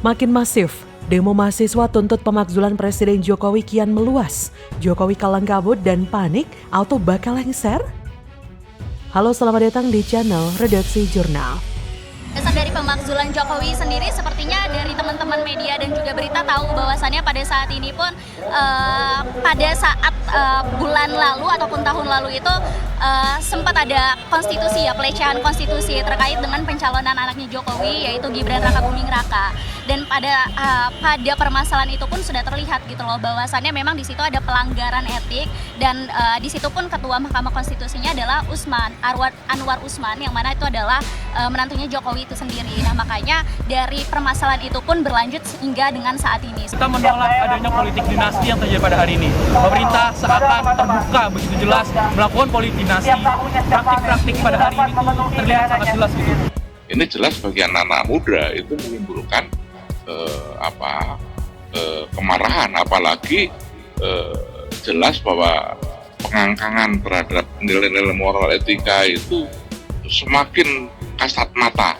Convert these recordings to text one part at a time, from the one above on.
Makin masif, demo mahasiswa tuntut pemakzulan Presiden Jokowi kian meluas. Jokowi kalang kabut dan panik atau bakal lengser? Halo, selamat datang di channel Redaksi Jurnal. Kesan dari pemakzulan Jokowi sendiri sepertinya dari teman-teman media dan juga berita tahu bahwasannya pada saat ini pun pada saat bulan lalu ataupun tahun lalu itu sempat ada konstitusi pelecehan konstitusi terkait dengan pencalonan anaknya Jokowi yaitu Gibran Rakabuming Raka. Dan pada permasalahan itu pun sudah terlihat gitu loh bahwasannya memang di situ ada pelanggaran etik dan di situ pun ketua Mahkamah Konstitusinya adalah Anwar Usman yang mana itu adalah menantunya Jokowi itu sendiri. Nah makanya dari permasalahan itu pun berlanjut hingga dengan saat ini. Kita menolak adanya politik dinasti yang terjadi pada hari ini. Pemerintah seakan terbuka begitu jelas melakukan politik dinasti. Praktik-praktik pada hari ini tuh terlihat sangat jelas gitu. Ini jelas bagi anak-anak muda itu menimbulkan kemarahan, apalagi jelas bahwa pengangkangan terhadap nilai-nilai moral etika itu semakin kasat mata.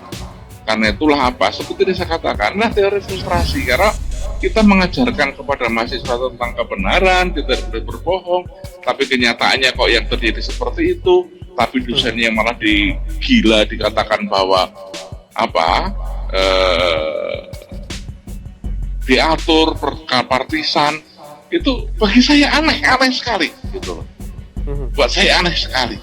Karena itulah seperti saya katakan, teori frustrasi, karena kita mengajarkan kepada mahasiswa tentang kebenaran, kita tidak berbohong, tapi kenyataannya kok yang terjadi seperti itu, tapi dosennya malah digila dikatakan bahwa diatur partisan, itu bagi saya aneh sekali gitu. Buat saya aneh sekali.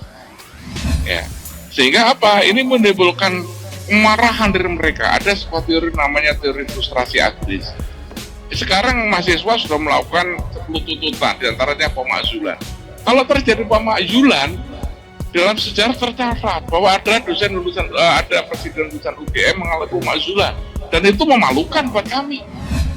Ya. Sehingga ini menimbulkan kemarahan dari mereka. Ada sebuah teori namanya teori frustrasi agresif. Sekarang mahasiswa sudah melakukan 10 tuntutan, diantaranya pemakzulan. Kalau terjadi pemakzulan, dalam sejarah tercatat bahwa ada presiden lulusan UGM mengalami pemakzulan, dan itu memalukan buat kami.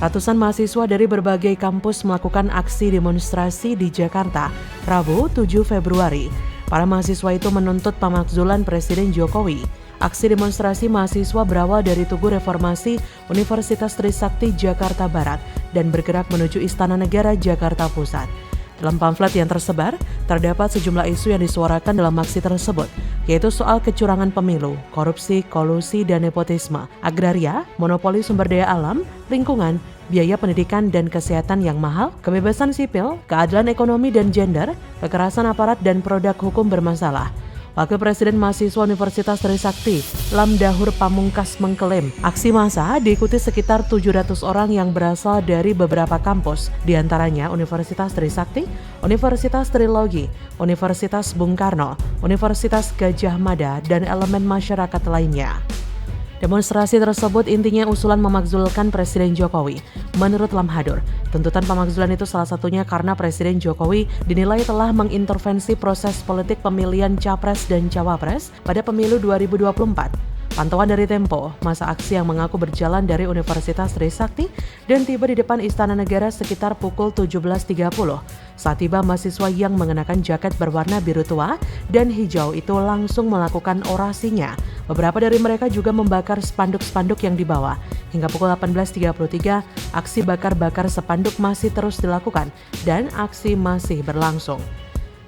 Ratusan mahasiswa dari berbagai kampus melakukan aksi demonstrasi di Jakarta, Rabu 7 Februari. Para mahasiswa itu menuntut pemakzulan Presiden Jokowi. Aksi demonstrasi mahasiswa berawal dari Tugu Reformasi Universitas Trisakti Jakarta Barat dan bergerak menuju Istana Negara Jakarta Pusat. Dalam pamflet yang tersebar, terdapat sejumlah isu yang disuarakan dalam aksi tersebut, yaitu soal kecurangan pemilu, korupsi, kolusi, dan nepotisme, agraria, monopoli sumber daya alam, lingkungan, biaya pendidikan dan kesehatan yang mahal, kebebasan sipil, keadilan ekonomi dan gender, kekerasan aparat dan produk hukum bermasalah. Wakil Presiden Mahasiswa Universitas Trisakti, Lamdahur Pamungkas mengklaim aksi massa diikuti sekitar 700 orang yang berasal dari beberapa kampus, diantaranya Universitas Trisakti, Universitas Trilogi, Universitas Bung Karno, Universitas Gadjah Mada, dan elemen masyarakat lainnya. Demonstrasi tersebut intinya usulan memakzulkan Presiden Jokowi. Menurut Lamhadur, tuntutan pemakzulan itu salah satunya karena Presiden Jokowi dinilai telah mengintervensi proses politik pemilihan Capres dan Cawapres pada pemilu 2024. Pantauan dari Tempo, masa aksi yang mengaku berjalan dari Universitas Trisakti dan tiba di depan Istana Negara sekitar pukul 17.30. Saat tiba, mahasiswa yang mengenakan jaket berwarna biru tua dan hijau itu langsung melakukan orasinya. Beberapa dari mereka juga membakar spanduk-spanduk yang dibawa. Hingga pukul 18.33, aksi bakar-bakar spanduk masih terus dilakukan dan aksi masih berlangsung.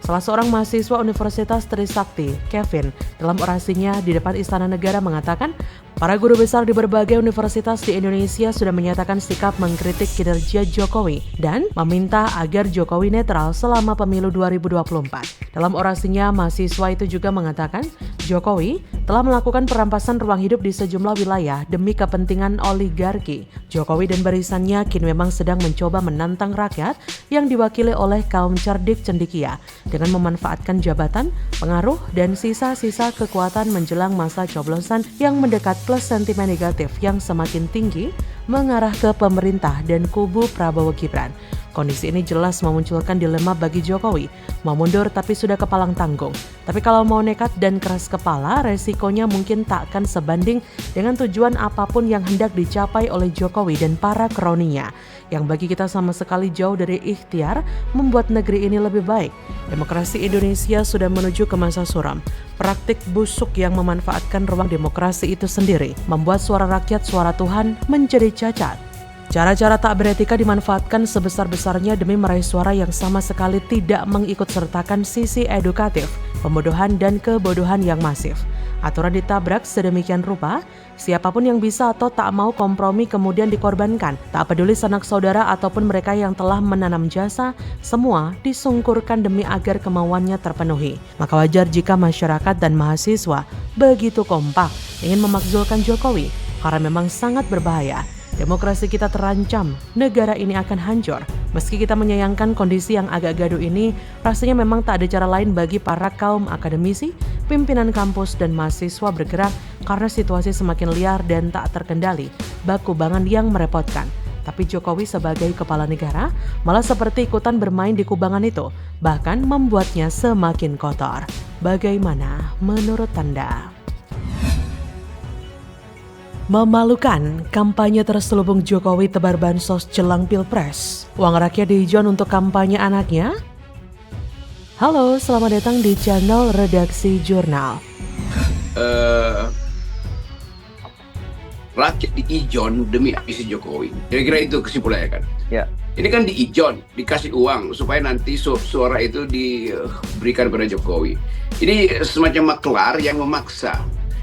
Salah seorang mahasiswa Universitas Trisakti, Kevin, dalam orasinya di depan Istana Negara mengatakan, para guru besar di berbagai universitas di Indonesia sudah menyatakan sikap mengkritik kinerja Jokowi dan meminta agar Jokowi netral selama pemilu 2024. Dalam orasinya, mahasiswa itu juga mengatakan, Jokowi telah melakukan perampasan ruang hidup di sejumlah wilayah demi kepentingan oligarki. Jokowi dan barisannya kini memang sedang mencoba menantang rakyat yang diwakili oleh kaum cerdik cendekia dengan memanfaatkan jabatan, pengaruh, dan sisa-sisa kekuatan menjelang masa coblosan yang mendekat plus sentimen negatif yang semakin tinggi mengarah ke pemerintah dan kubu Prabowo Gibran. Kondisi ini jelas memunculkan dilema bagi Jokowi, mau mundur tapi sudah kepalang tanggung. Tapi kalau mau nekat dan keras kepala, resikonya mungkin tak akan sebanding dengan tujuan apapun yang hendak dicapai oleh Jokowi dan para kroninya, yang bagi kita sama sekali jauh dari ikhtiar membuat negeri ini lebih baik. Demokrasi Indonesia sudah menuju ke masa suram. Praktik busuk yang memanfaatkan ruang demokrasi itu sendiri membuat suara rakyat, suara Tuhan menjadi cacat. Cara-cara tak beretika dimanfaatkan sebesar-besarnya demi meraih suara yang sama sekali tidak mengikut sertakan sisi edukatif, pembodohan dan kebodohan yang masif. Aturan ditabrak sedemikian rupa, siapapun yang bisa atau tak mau kompromi kemudian dikorbankan. Tak peduli sanak saudara ataupun mereka yang telah menanam jasa, semua disungkurkan demi agar kemauannya terpenuhi. Maka wajar jika masyarakat dan mahasiswa begitu kompak ingin memakzulkan Jokowi, karena memang sangat berbahaya. Demokrasi kita terancam, negara ini akan hancur. Meski kita menyayangkan kondisi yang agak gaduh ini, rasanya memang tak ada cara lain bagi para kaum akademisi, pimpinan kampus dan mahasiswa bergerak karena situasi semakin liar dan tak terkendali, bak kubangan yang merepotkan. Tapi Jokowi sebagai kepala negara malah seperti ikutan bermain di kubangan itu, bahkan membuatnya semakin kotor. Bagaimana menurut Anda? Memalukan, kampanye terselubung Jokowi tebar bansos jelang Pilpres. Uang rakyat diijon untuk kampanye anaknya? Halo, selamat datang di channel Redaksi Jurnal. Rakyat diijon demi ambisi Jokowi. Kira-kira itu kesimpulannya kan? Ya. Ini kan diijon, dikasih uang supaya nanti suara itu diberikan pada Jokowi. Ini semacam maklar yang memaksa.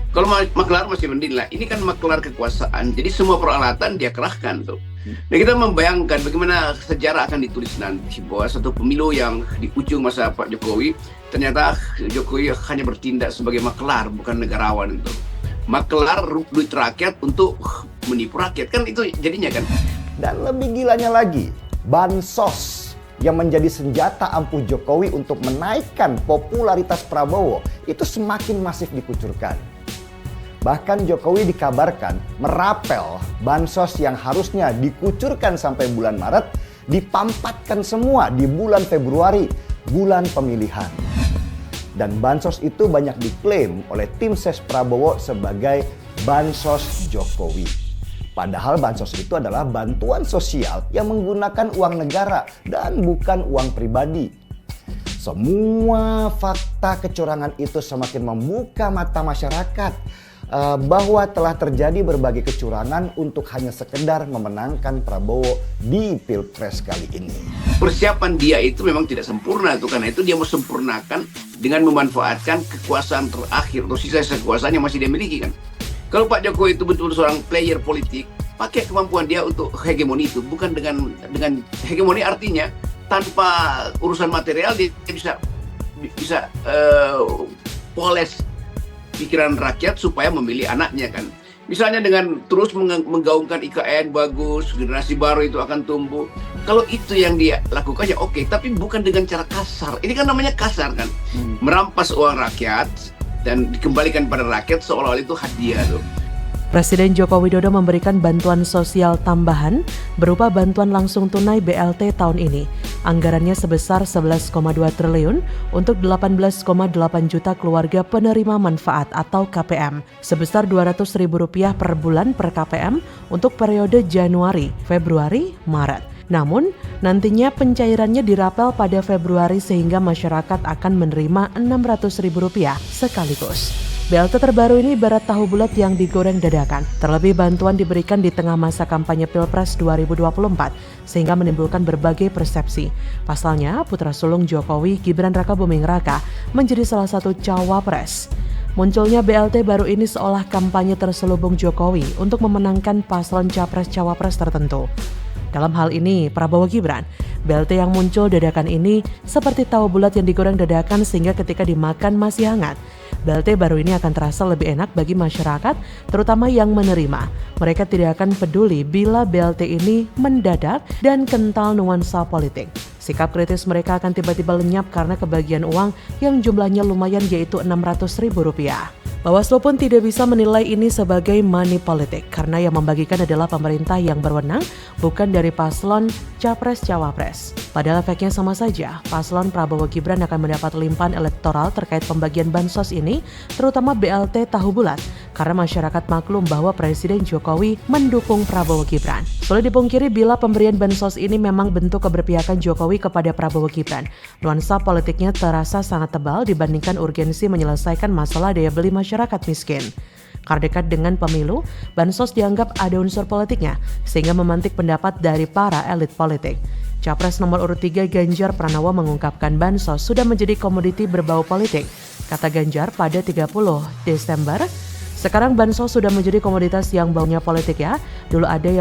Kalau maklar masih mending lah, ini kan maklar kekuasaan, jadi semua peralatan dia kerahkan tuh. Nah kita membayangkan bagaimana sejarah akan ditulis nanti bahwa satu pemilu yang di ujung masa Pak Jokowi, ternyata Jokowi hanya bertindak sebagai maklar, bukan negarawan itu. Maklar duit rakyat untuk menipu rakyat, kan itu jadinya kan. Dan lebih gilanya lagi, bansos yang menjadi senjata ampuh Jokowi untuk menaikkan popularitas Prabowo itu semakin masif dikucurkan. Bahkan Jokowi dikabarkan merapel bansos yang harusnya dikucurkan sampai bulan Maret, dipampatkan semua di bulan Februari, bulan pemilihan. Dan bansos itu banyak diklaim oleh tim ses Prabowo sebagai bansos Jokowi. Padahal bansos itu adalah bantuan sosial yang menggunakan uang negara dan bukan uang pribadi. Semua fakta kecurangan itu semakin membuka mata masyarakat bahwa telah terjadi berbagai kecurangan untuk hanya sekedar memenangkan Prabowo di Pilpres kali ini. Persiapan dia itu memang tidak sempurna tuh, karena itu dia mau sempurnakan dengan memanfaatkan kekuasaan terakhir atau sisa kekuasaan yang masih dia miliki kan. Kalau Pak Jokowi itu betul-betul seorang player politik, pakai kemampuan dia untuk hegemoni itu, bukan dengan hegemoni artinya tanpa urusan material dia bisa poles pikiran rakyat supaya memilih anaknya kan. Misalnya dengan terus menggaungkan IKN bagus, generasi baru itu akan tumbuh. Kalau itu yang dia lakukan ya oke, tapi bukan dengan cara kasar. Ini kan namanya kasar kan. Merampas uang rakyat dan dikembalikan pada rakyat seolah-olah itu hadiah tuh. Presiden Joko Widodo memberikan bantuan sosial tambahan berupa bantuan langsung tunai BLT tahun ini. Anggarannya sebesar 11,2 triliun untuk 18,8 juta keluarga penerima manfaat atau KPM, sebesar Rp200.000 per bulan per KPM untuk periode Januari, Februari, Maret. Namun, nantinya pencairannya dirapel pada Februari sehingga masyarakat akan menerima Rp600.000 sekaligus. BLT terbaru ini ibarat tahu bulat yang digoreng dadakan. Terlebih bantuan diberikan di tengah masa kampanye Pilpres 2024 sehingga menimbulkan berbagai persepsi. Pasalnya, putra sulung Jokowi, Gibran Rakabuming Raka, menjadi salah satu cawapres. Munculnya BLT baru ini seolah kampanye terselubung Jokowi untuk memenangkan paslon capres-cawapres tertentu. Dalam hal ini, Prabowo Gibran, BLT yang muncul dadakan ini seperti tahu bulat yang digoreng dadakan sehingga ketika dimakan masih hangat. BLT baru ini akan terasa lebih enak bagi masyarakat, terutama yang menerima. Mereka tidak akan peduli bila BLT ini mendadak dan kental nuansa politik. Sikap kritis mereka akan tiba-tiba lenyap karena kebagian uang yang jumlahnya lumayan yaitu Rp600.000. Bawaslu pun tidak bisa menilai ini sebagai money politik karena yang membagikan adalah pemerintah yang berwenang, bukan dari paslon capres-cawapres. Padahal efeknya sama saja, paslon Prabowo Gibran akan mendapat limpahan elektoral terkait pembagian bansos ini, terutama BLT tahu bulat, karena masyarakat maklum bahwa Presiden Jokowi mendukung Prabowo Gibran. Sulit dipungkiri bila pemberian bansos ini memang bentuk keberpihakan Jokowi kepada Prabowo Gibran. Nuansa politiknya terasa sangat tebal dibandingkan urgensi menyelesaikan masalah daya beli masyarakat miskin. Karena dekat dengan pemilu, bansos dianggap ada unsur politiknya, sehingga memantik pendapat dari para elit politik. Capres nomor urut 3 Ganjar Pranowo mengungkapkan bansos sudah menjadi komoditi berbau politik. Kata Ganjar pada 30 Desember, sekarang bansos sudah menjadi komoditas yang baunya politik ya. Dulu ada yang